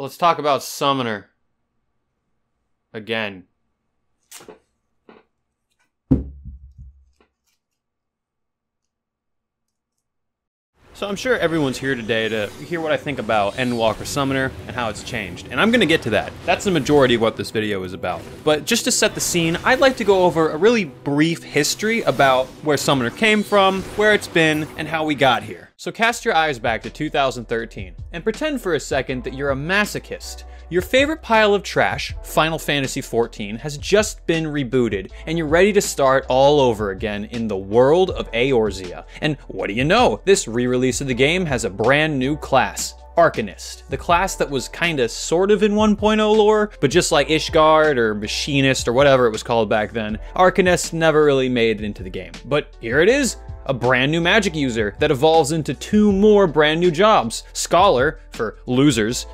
Let's talk about Summoner. Again. So I'm sure everyone's here today to hear what I think about Endwalker Summoner and how it's changed. And I'm going to get to that. That's the majority of what this video is about. But just to set the scene, I'd like to go over a really brief history about where Summoner came from, where it's been, and how we got here. So cast your eyes back to 2013 and pretend for a second that you're a masochist. Your favorite pile of trash, Final Fantasy XIV, has just been rebooted, and you're ready to start all over again in the world of Eorzea. And what do you know? This re-release of the game has a brand new class. Arcanist, the class that was kinda sort of in 1.0 lore, but just like Ishgard or Machinist or whatever it was called back then, Arcanist never really made it into the game. But here it is, a brand new magic user that evolves into 2 more brand new jobs. Scholar, for losers,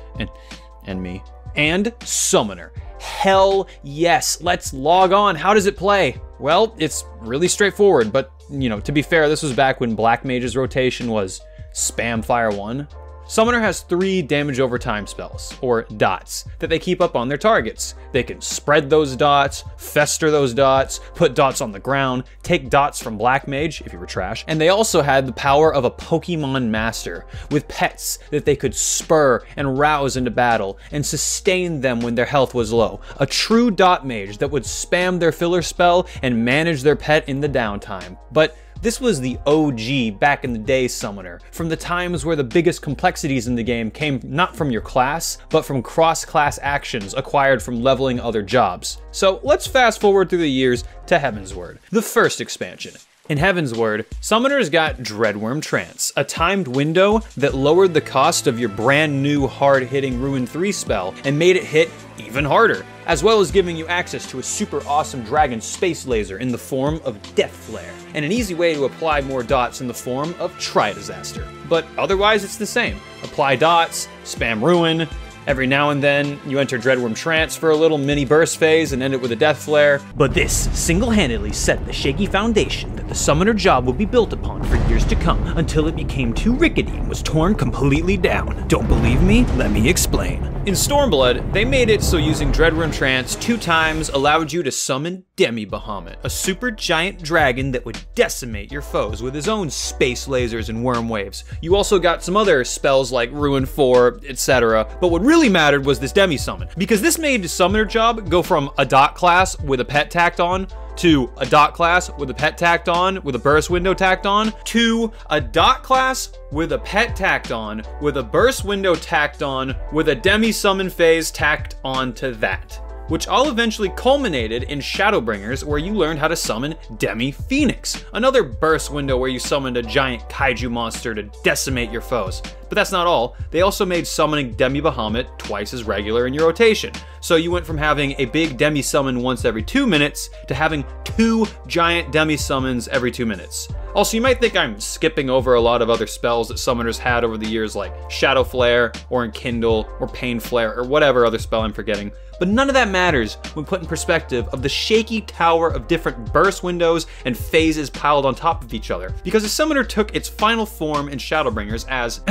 and me, and Summoner. Hell yes, let's log on. How does it play? Well, it's really straightforward, but you know, to be fair, this was back when Black Mage's rotation was spam fire 1. Summoner has 3 damage over time spells, or dots, that they keep up on their targets. They can spread those dots, fester those dots, put dots on the ground, take dots from Black Mage, if you were trash, and they also had the power of a Pokemon Master, with pets that they could spur and rouse into battle, and sustain them when their health was low. A true dot mage that would spam their filler spell and manage their pet in the downtime. But this was the OG back in the day Summoner, from the times where the biggest complexities in the game came not from your class, but from cross-class actions acquired from leveling other jobs. So let's fast forward through the years to Heavensward, the first expansion. In Heavensward, Summoners got Dreadworm Trance, a timed window that lowered the cost of your brand new hard-hitting Ruin 3 spell and made it hit even harder, as well as giving you access to a super awesome dragon space laser in the form of Death Flare, and an easy way to apply more dots in the form of Tri-Disaster. But otherwise it's the same. Apply dots, spam Ruin. Every now and then, you enter Dreadworm Trance for a little mini burst phase and end it with a Death Flare. But this single-handedly set the shaky foundation that the Summoner job would be built upon for years to come, until it became too rickety and was torn completely down. Don't believe me? Let me explain. In Stormblood, they made it so using Dreadworm Trance 2 times allowed you to summon Demi-Bahamut, a super giant dragon that would decimate your foes with his own space lasers and worm waves. You also got some other spells like Ruin 4, etc. But what really mattered was this Demi-Summon, because this made the Summoner job go from a dot class with a pet tacked on, to a dot class with a pet tacked on, with a burst window tacked on, to a dot class with a pet tacked on, with a burst window tacked on, with a Demi-Summon phase tacked onto that. Which all eventually culminated in Shadowbringers, where you learned how to summon Demi-Phoenix, another burst window where you summoned a giant kaiju monster to decimate your foes. But that's not all. They also made summoning Demi-Bahamut twice as regular in your rotation. So you went from having a big Demi-Summon once every 2 minutes to having 2 giant Demi-Summons every 2 minutes. Also, you might think I'm skipping over a lot of other spells that Summoners had over the years, like Shadow Flare, or Enkindle, or Pain Flare, or whatever other spell I'm forgetting. But none of that matters when put in perspective of the shaky tower of different burst windows and phases piled on top of each other. Because the Summoner took its final form in Shadowbringers as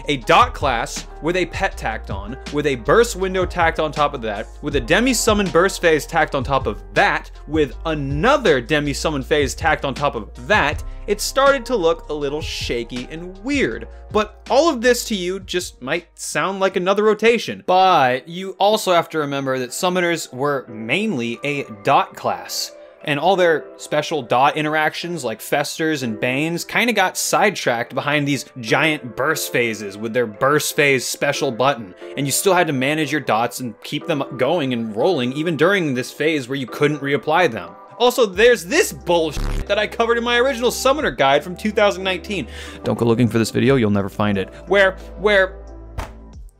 a dot class with a pet tacked on, with a burst window tacked on top of that, with a Demi-Summon burst phase tacked on top of that, with another Demi-Summon phase tacked on top of that. It started to look a little shaky and weird. But all of this to you just might sound like another rotation. But you also have to remember that Summoners were mainly a dot class, and all their special dot interactions like Festers and Banes kinda got sidetracked behind these giant burst phases with their burst phase special button, and you still had to manage your dots and keep them going and rolling even during this phase where you couldn't reapply them. Also, there's this bullshit that I covered in my original Summoner guide from 2019. Don't go looking for this video, you'll never find it.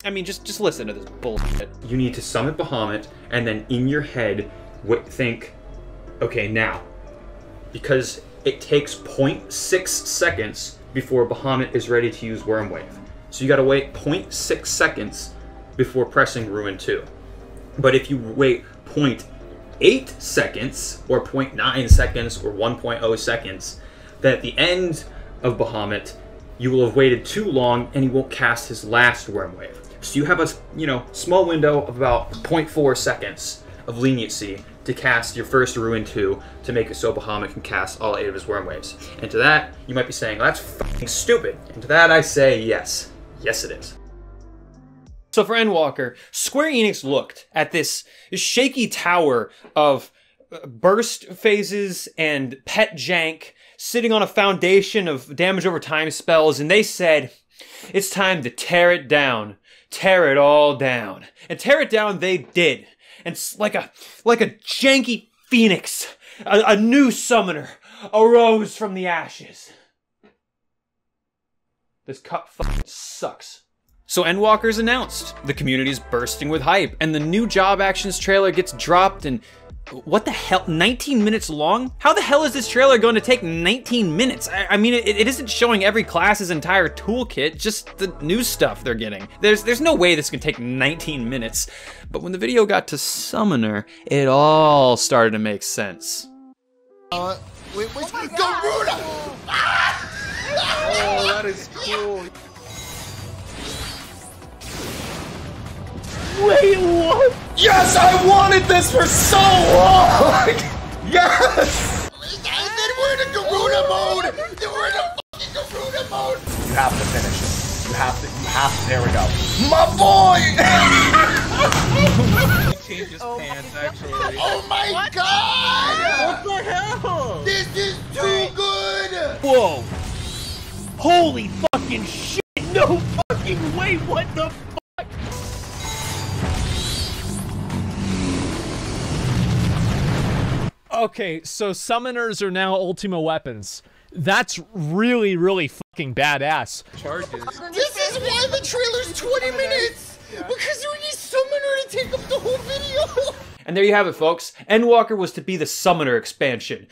I mean, just listen to this bullshit. You need to summon Bahamut, and then in your head, think, okay, now, because it takes 0.6 seconds before Bahamut is ready to use Worm Wave. So you gotta wait 0.6 seconds before pressing Ruin 2. But if you wait 0.8 seconds, or 0.9 seconds, or 1.0 seconds, then at the end of Bahamut, you will have waited too long and he won't cast his last Worm Wave. So you have a, you know, small window of about 0.4 seconds of leniency to cast your first Ruin 2 to make it so Bahamut can cast all 8 of his Worm Waves. And to that, you might be saying, well, that's fucking stupid. And to that I say, yes. Yes, it is. So for Endwalker, Square Enix looked at this shaky tower of burst phases and pet jank sitting on a foundation of damage over time spells, and they said, it's time to tear it down. Tear it all down. And tear it down they did. And like a janky phoenix, a new summoner arose from the ashes. This cup fucking sucks. So Endwalker's announced. The community's bursting with hype, and the new Job Actions trailer gets dropped, and what the hell, 19 minutes long? How the hell is this trailer going to take 19 minutes? I mean, it isn't showing every class's entire toolkit, just the new stuff they're getting. There's no way this can take 19 minutes. But when the video got to Summoner, it all started to make sense. Wait, Garuda! Ah! Oh, that is cool. Wait, what? Yes, I wanted this for so long! Yes! And then we're in a Garuda mode! Then we're in a fucking Garuda mode! You have to finish it. You have to, there we go. My boy! He changed his pants, actually. Oh my god! What the hell? This is too good! Whoa! Holy fucking shit! No fucking way! What the fuck? Okay, so summoners are now Ultima weapons. That's really, really fucking badass. Charges. This is why the trailer's 20 minutes! Because we need Summoner to take up the whole video! And there you have it, folks. Endwalker was to be the Summoner expansion.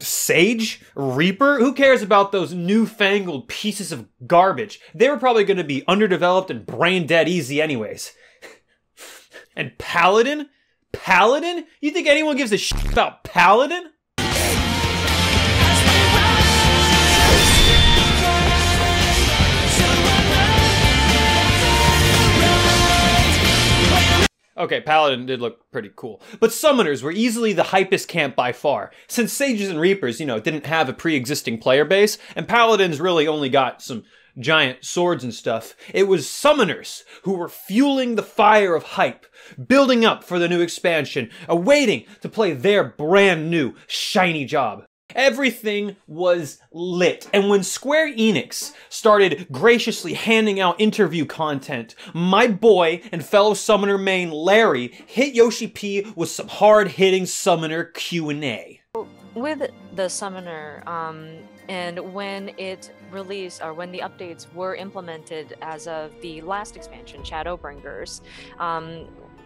Sage? Reaper? Who cares about those newfangled pieces of garbage? They were probably going to be underdeveloped and brain dead easy anyways. And Paladin? Paladin? You think anyone gives a shit about Paladin? Okay, Paladin did look pretty cool. But Summoners were easily the hypest camp by far, since Sages and Reapers, you know, didn't have a pre-existing player base, and Paladins really only got some giant swords and stuff. It was Summoners who were fueling the fire of hype, building up for the new expansion, awaiting to play their brand new, shiny job. Everything was lit, and when Square Enix started graciously handing out interview content, my boy and fellow Summoner main Larry hit Yoshi P with some hard-hitting Summoner Q&A. With the Summoner, and when it released, or when the updates were implemented as of the last expansion, Shadowbringers,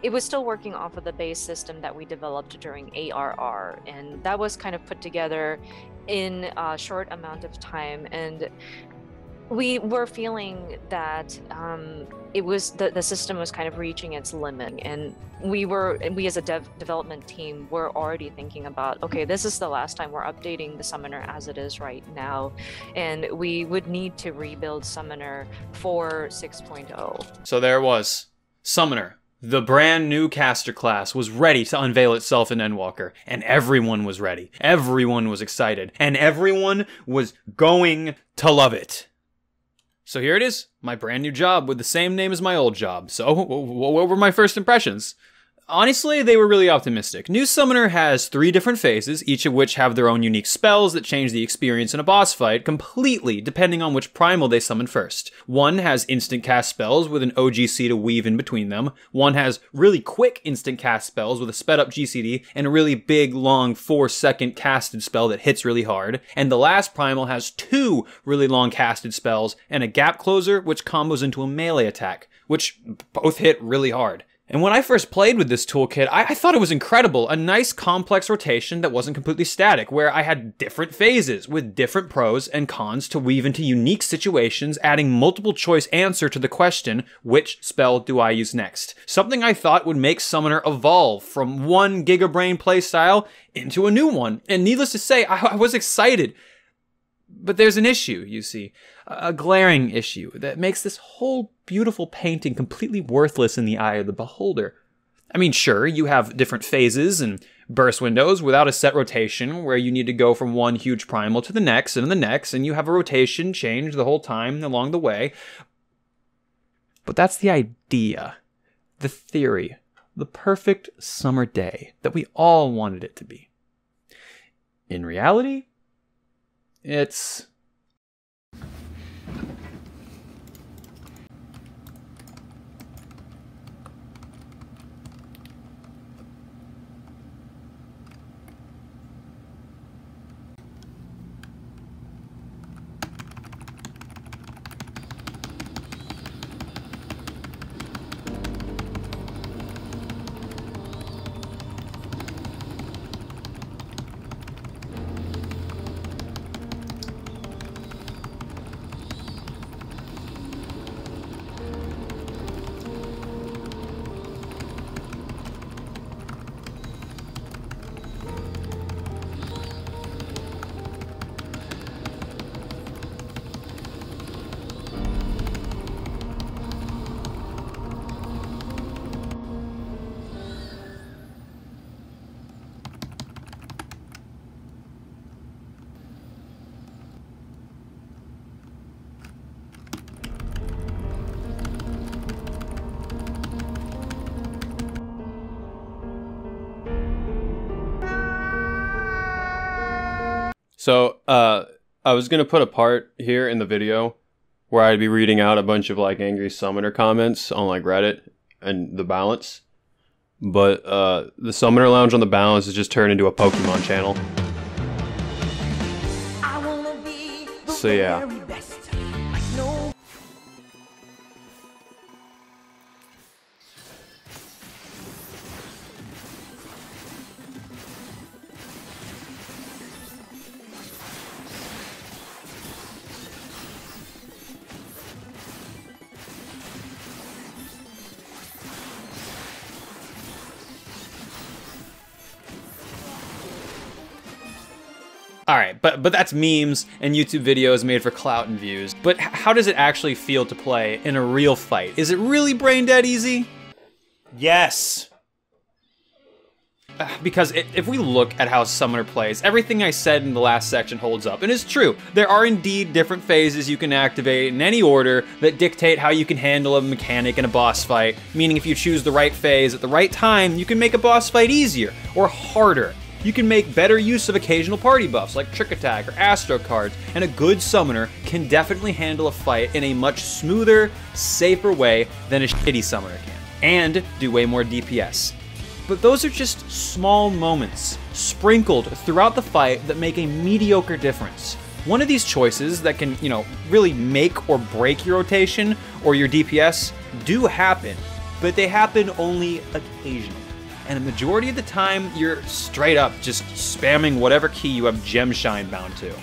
it was still working off of the base system that we developed during ARR, and that was kind of put together in a short amount of time, and we were feeling that it was the system was kind of reaching its limit, and we as a development team were already thinking about, okay, this is the last time we're updating the Summoner as it is right now, and we would need to rebuild Summoner for 6.0. So there it was. Summoner. The brand new caster class was ready to unveil itself in Endwalker, and everyone was ready. Everyone was excited, and everyone was going to love it. So here it is, my brand new job with the same name as my old job. So what were my first impressions? Honestly, they were really optimistic. New Summoner has 3 different phases, each of which have their own unique spells that change the experience in a boss fight completely depending on which primal they summon first. One has instant cast spells with an OGC to weave in between them. One has really quick instant cast spells with a sped up GCD and a really big, long 4-second casted spell that hits really hard. And the last primal has 2 really long casted spells and a gap closer which combos into a melee attack, which both hit really hard. And when I first played with this toolkit, I thought it was incredible. A nice complex rotation that wasn't completely static, where I had different phases with different pros and cons to weave into unique situations, adding multiple choice answer to the question, which spell do I use next? Something I thought would make Summoner evolve from one Gigabrain playstyle into a new one. And needless to say, I was excited. But there's an issue, you see, a glaring issue that makes this whole beautiful painting completely worthless in the eye of the beholder. I mean, sure, you have different phases and burst windows without a set rotation where you need to go from one huge primal to the next, and you have a rotation change the whole time along the way. But that's the idea, the theory, the perfect summer day that we all wanted it to be. In reality, it's... So, I was gonna put a part here in the video where I'd be reading out a bunch of like angry summoner comments on like Reddit and the balance. But the summoner lounge on the balance has just turned into a Pokemon channel. So yeah. All right, but that's memes and YouTube videos made for clout and views. But how does it actually feel to play in a real fight? Is it really brain dead easy? Yes. Because if we look at how Summoner plays, everything I said in the last section holds up. And it's true, there are indeed different phases you can activate in any order that dictate how you can handle a mechanic in a boss fight. Meaning if you choose the right phase at the right time, you can make a boss fight easier or harder. You can make better use of occasional party buffs like Trick Attack or Astro cards, and a good summoner can definitely handle a fight in a much smoother, safer way than a shitty summoner can, and do way more DPS. But those are just small moments, sprinkled throughout the fight that make a mediocre difference. One of these choices that can, really make or break your rotation or your DPS do happen, but they happen only occasionally. And a majority of the time, you're straight up just spamming whatever key you have Gem Shine bound to.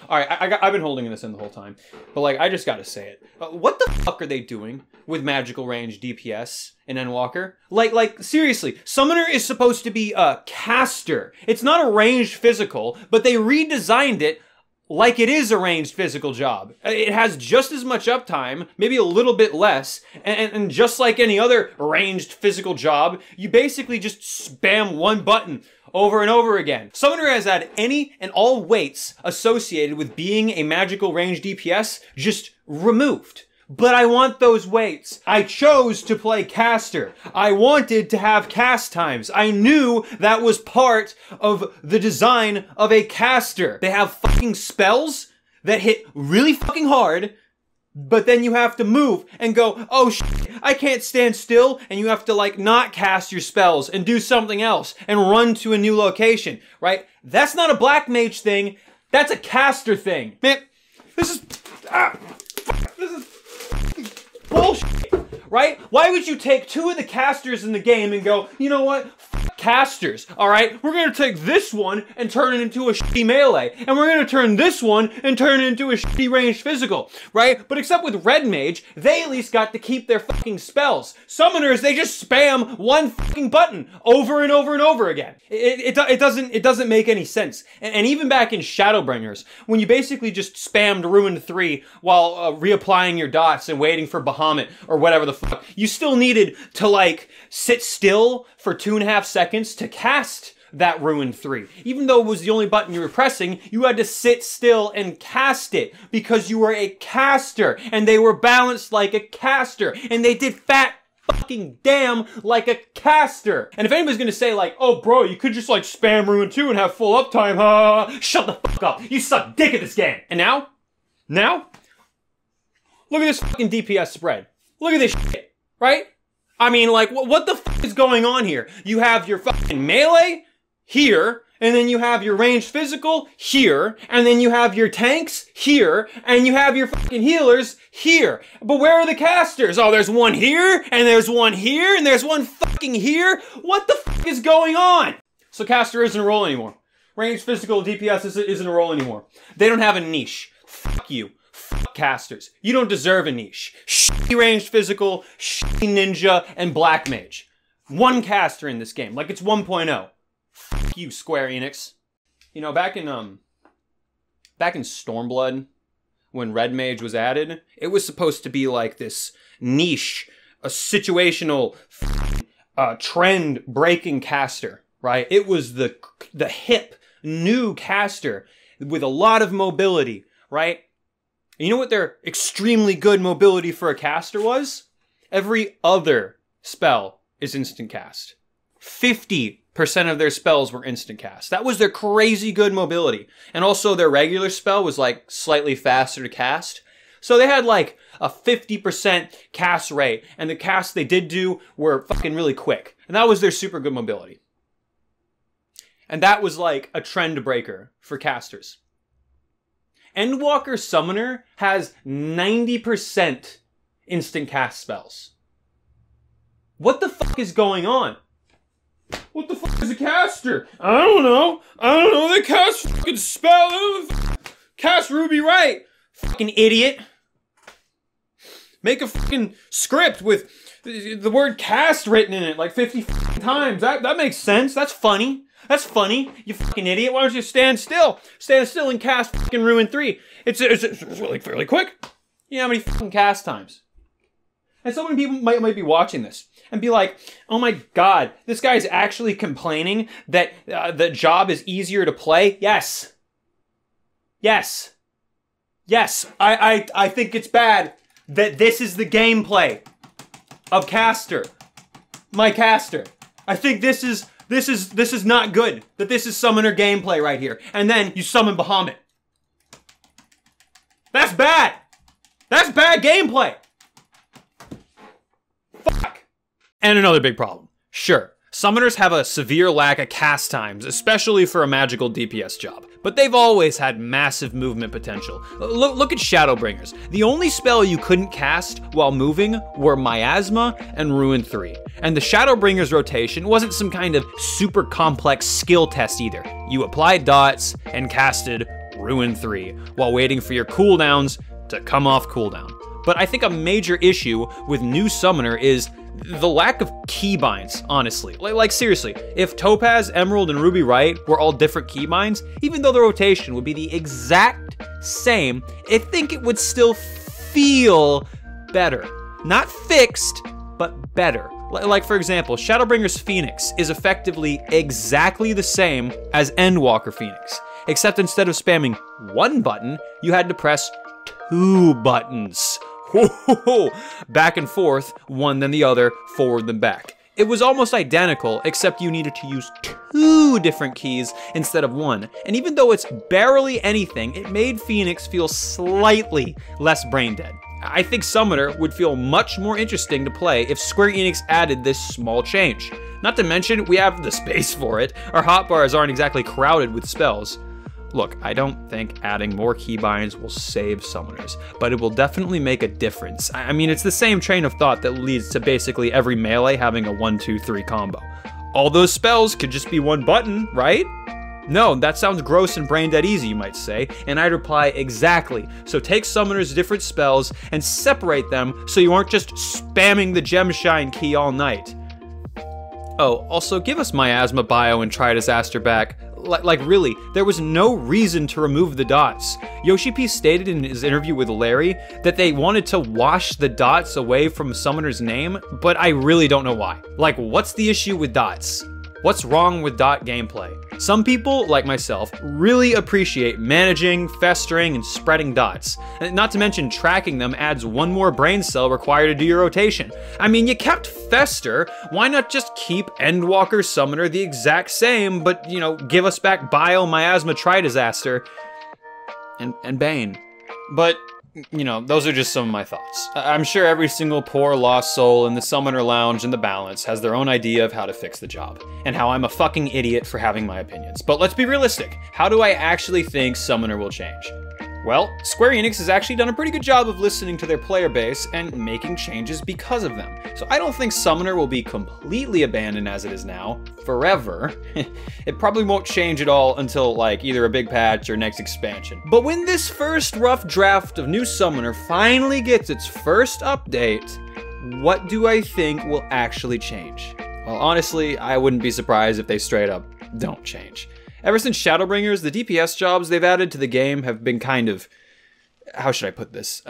Alright, I've been holding this in the whole time, but I just gotta say it. What the fuck are they doing with magical range DPS in Endwalker? Seriously, Summoner is supposed to be a caster. It's not a ranged physical, but they redesigned it like it is a ranged physical job. It has just as much uptime, maybe a little bit less, and just like any other ranged physical job, you basically just spam one button over and over again. Summoner has had any and all weights associated with being a magical ranged DPS just removed. But I want those weights. I chose to play caster. I wanted to have cast times. I knew that was part of the design of a caster. They have fucking spells that hit really fucking hard, but then you have to move and go, oh shit, I can't stand still, and you have to not cast your spells and do something else and run to a new location, right? That's not a black mage thing. That's a caster thing. Man, this is bullshit, right? Why would you take two of the casters in the game and go, you know what? Fuck casters, all right? We're gonna take this one and turn it into a shitty melee, and we're gonna turn this one and turn it into a shitty ranged physical, right? But except with Red Mage, they at least got to keep their fucking spells. Summoners, they just spam one fucking button over and over and over again. It doesn't make any sense. And even back in Shadowbringers, when you basically just spammed Ruined 3 while reapplying your dots and waiting for Bahamut or whatever the fuck, you still needed to like sit still for 2.5 seconds to cast that Ruined 3. Even though it was the only button you were pressing, you had to sit still and cast it because you were a caster and they were balanced like a caster and they did fat fucking damn like a caster. And if anybody's gonna say like, oh bro, you could just like spam Ruin 2 and have full uptime, shut the fuck up. You suck dick at this game. And now, look at this fucking DPS spread. Look at this shit, right? I mean, like, what the fuck is going on here? You have your fucking melee here, and then you have your ranged physical here, and then you have your tanks here, and you have your fucking healers here. But where are the casters? Oh, there's one here, and there's one here, and there's one fucking here. What the fuck is going on? So caster isn't a role anymore. Ranged physical DPS isn't a role anymore. They don't have a niche. Fuck you. Fuck casters. You don't deserve a niche. Shitty ranged physical, shitty ninja, and black mage. One caster in this game, like it's 1.0. Fuck you, Square Enix. You know, back in Stormblood, when Red Mage was added, it was supposed to be like this niche, a situational, trend-breaking caster, right? It was the hip, new caster with a lot of mobility, right? And you know what their extremely good mobility for a caster was? Every other spell is instant cast. 50% of their spells were instant cast. That was their crazy good mobility. And also their regular spell was like slightly faster to cast. So they had like a 50% cast rate. And the casts they did do were fucking really quick. And that was their super good mobility. And that was like a trend breaker for casters. Endwalker Summoner has 90% instant cast spells. What the fuck is going on? What the fuck is a caster? I don't know. They cast fucking spell. Cast Ruby right. Fucking idiot. Make a fucking script with the word cast written in it like 50 times. That makes sense. That's funny. That's funny, you fucking idiot. Why don't you stand still? Stand still and cast fucking Ruin 3. It's really fairly quick. You know how many fucking cast times? And so many people might be watching this and be like, oh my god, this guy's actually complaining that the job is easier to play? Yes. Yes. Yes. I think it's bad that this is the gameplay of caster. My caster. I think this is not good. That this is summoner gameplay right here. And then you summon Bahamut. That's bad. That's bad gameplay. Fuck. And another big problem. Sure, summoners have a severe lack of cast times, especially for a magical DPS job. But they've always had massive movement potential. Look at Shadowbringers. The only spell you couldn't cast while moving were Miasma and Ruin 3. And the Shadowbringers rotation wasn't some kind of super complex skill test either. You applied dots and casted Ruin 3 while waiting for your cooldowns to come off cooldown. But I think a major issue with new Summoner is the lack of keybinds, honestly. Like seriously, if Topaz, Emerald, and Ruby Right were all different keybinds, even though the rotation would be the exact same, I think it would still feel better. Not fixed, but better. Like for example, Shadowbringers Phoenix is effectively exactly the same as Endwalker Phoenix, except instead of spamming one button, you had to press 2 buttons. Back and forth, one then the other, forward then back. It was almost identical, except you needed to use 2 different keys instead of 1. And even though it's barely anything, it made Phoenix feel slightly less brain dead. I think Summoner would feel much more interesting to play if Square Enix added this small change. Not to mention, we have the space for it. Our hotbars aren't exactly crowded with spells. Look, I don't think adding more keybinds will save summoners, but it will definitely make a difference. I mean, it's the same train of thought that leads to basically every melee having a 1-2-3 combo. all those spells could just be one button, right? No, that sounds gross and brain dead easy, you might say, and I'd reply, exactly. So take summoners' different spells and separate them so you aren't just spamming the Gemshine key all night. Oh, also give us Miasma Bio and Try Disaster back. Like really, there was no reason to remove the dots. Yoshi P stated in his interview with Larry that they wanted to wash the dots away from Summoner's name, but I really don't know why. Like, what's the issue with dots? What's wrong with dot gameplay? Some people, like myself, really appreciate managing, festering, and spreading dots. Not to mention tracking them adds one more brain cell required to do your rotation. I mean, you kept Fester, why not just keep Endwalker Summoner the exact same, but, you know, give us back Bio, Miasma, Tri-Disaster, and Bane. But, you know, those are just some of my thoughts. I'm sure every single poor lost soul in the Summoner Lounge and the Balance has their own idea of how to fix the job, and how I'm a fucking idiot for having my opinions. But let's be realistic. How do I actually think Summoner will change? Well, Square Enix has actually done a pretty good job of listening to their player base and making changes because of them. So I don't think Summoner will be completely abandoned as it is now, forever. It probably won't change at all until like either a big patch or next expansion. But when this first rough draft of new Summoner finally gets its first update, what do I think will actually change? Well, honestly, I wouldn't be surprised if they straight up don't change. Ever since Shadowbringers, the DPS jobs they've added to the game have been kind of... how should I put this?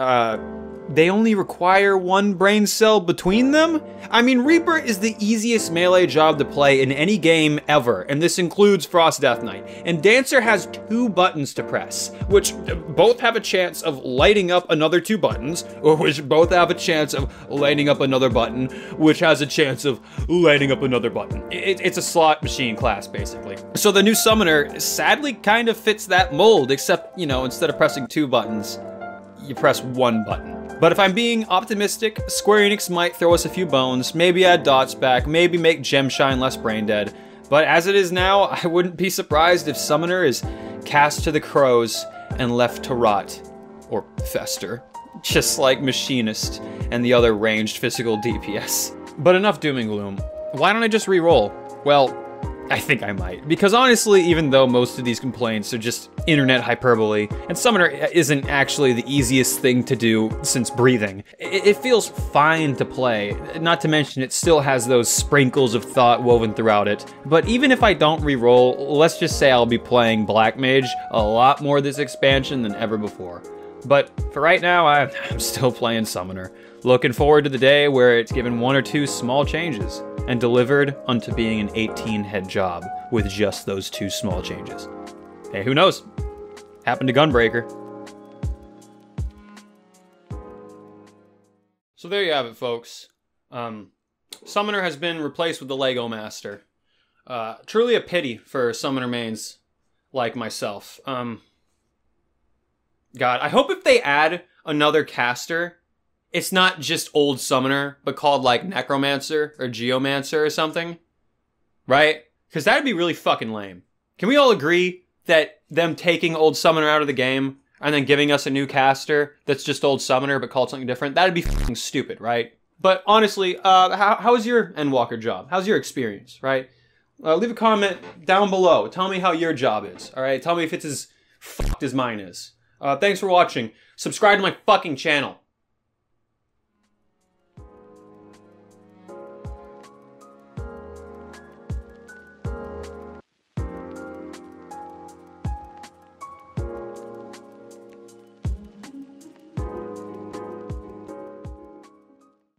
They only require one brain cell between them? I mean, Reaper is the easiest melee job to play in any game ever, and this includes Frost Death Knight. And Dancer has 2 buttons to press, which both have a chance of lighting up another 2 buttons, or which both have a chance of lighting up another button, which has a chance of lighting up another button. It's a slot machine class, basically. So the new Summoner sadly kind of fits that mold, except, you know, instead of pressing 2 buttons, you press 1 button. But if I'm being optimistic, Square Enix might throw us a few bones, maybe add dots back, maybe make Gemshine less brain dead. But as it is now, I wouldn't be surprised if Summoner is cast to the crows and left to rot. Or fester. Just like Machinist and the other ranged physical DPS. But enough doom and gloom. Why don't I just re-roll? Well, I think I might. Because honestly, even though most of these complaints are just internet hyperbole, and Summoner isn't actually the easiest thing to do since breathing, it feels fine to play. Not to mention it still has those sprinkles of thought woven throughout it. But even if I don't re-roll, let's just say I'll be playing Black Mage a lot more this expansion than ever before. But for right now, I'm still playing Summoner. Looking forward to the day where it's given 1 or 2 small changes and delivered unto being an 18-head job with just those 2 small changes. Hey, who knows? Happened to Gunbreaker. So there you have it, folks. Summoner has been replaced with the Lego Master. Truly a pity for Summoner mains like myself. God, I hope if they add another caster, it's not just old Summoner, but called like Necromancer or Geomancer or something. Right? Because that'd be really fucking lame. Can we all agree that them taking old Summoner out of the game and then giving us a new caster that's just old Summoner but called something different, that'd be fucking stupid, right? But honestly, how was your Endwalker job? How's your experience, right? Leave a comment down below. Tell me how your job is, alright? Tell me if it's as fucked as mine is. Thanks for watching. Subscribe to my fucking channel.